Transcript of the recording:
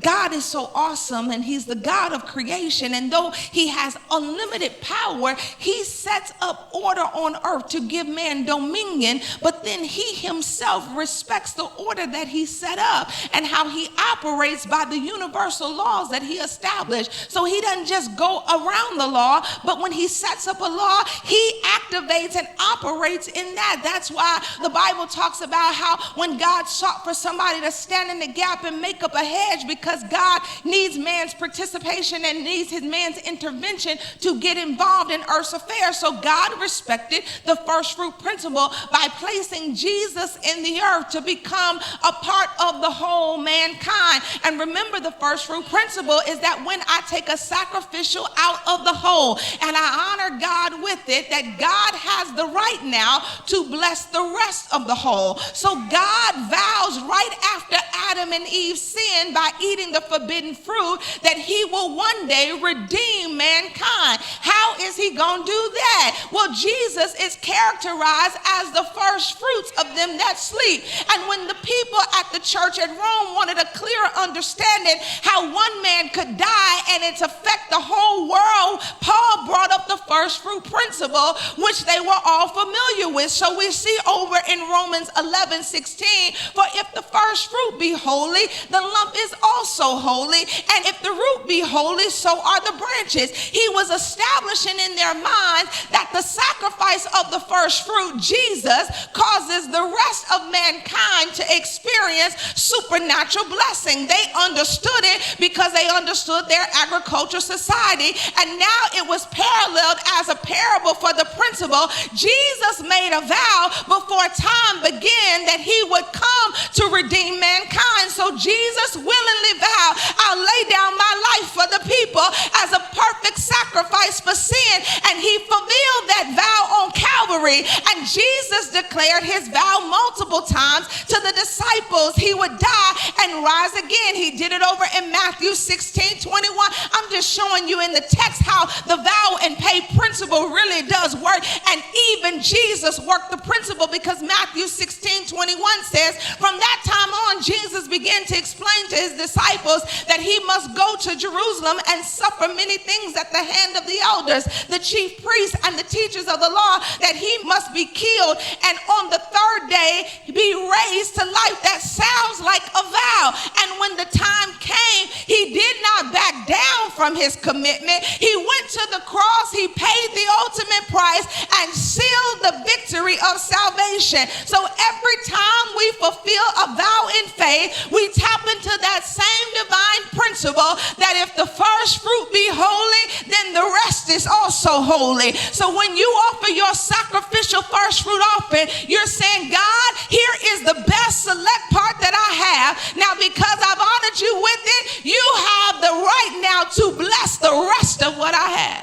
God is so awesome, and he's the God of creation. And though he has unlimited power, he sets up order on earth to give man dominion. But then he himself respects the order that he set up and how he operates by the universal laws that he established. So he doesn't just go around the law, but when he sets up a law, he activates and operates in that. That's why the Bible talks about how when God sought for somebody to stand in the gap and make up a hedge, because God needs man's participation and needs his man's intervention to get involved in earth's affairs. So God respected the first fruit principle by placing Jesus in the earth to become a part of the whole mankind. And remember, the first fruit principle is that when I take a sacrificial out of the whole and I honor God with it, that God has the right now to bless the rest of the whole. So God vows right after Adam and Eve sinned by eating the forbidden fruit that he will one day redeem mankind. How is he going to do that? Well, Jesus is characterized as the first fruits of them that sleep. And when the people at the church at Rome wanted a clear understanding how one man could die and it affect the whole world, Paul brought up the first fruit principle, which they were all familiar with. So we see over in Romans 11:16, for if the first fruit be holy, the lump is also holy. And if the root be holy, so are the branches. He was establishing in their minds that the sacrifice of the first fruit, Jesus, causes the rest of mankind to experience supernatural blessing. They understood it because they understood their agricultural society. And now it was paralleled as a parable for the principle. Jesus made a vow before time began that he would come to redeem mankind. So Jesus willingly vowed, I'll lay down my life for the people as a perfect sacrifice for sin. And he fulfilled that vow on Calvary. And Jesus declared his vow multiple times to the disciples. He would die and rise again. He did it over in Matthew 16:21. I'm just showing you in the text how the vow and pay principle really does work. And even Jesus worked the principle, because Matthew 16:21 says, from that time on, Jesus began to explain to his disciples that he must go to Jerusalem and suffer many things at the hand of the elders, the chief priests, and the teachers of the law, that he must be killed and on the third day be raised to life. That sounds like a vow. And when the time came, he did not back down from his commitment. He went to the cross, he paid the ultimate price, and sealed the victory of salvation. So every time we fulfill a vow in faith, we tap into that same divine principle that if the first fruit be holy, then the rest is also holy. So when you offer your sacrificial first fruit offering, you're saying, God, here is the best select part that I have. Now, because I've honored you with it, you have the right now to bless the rest of what I have.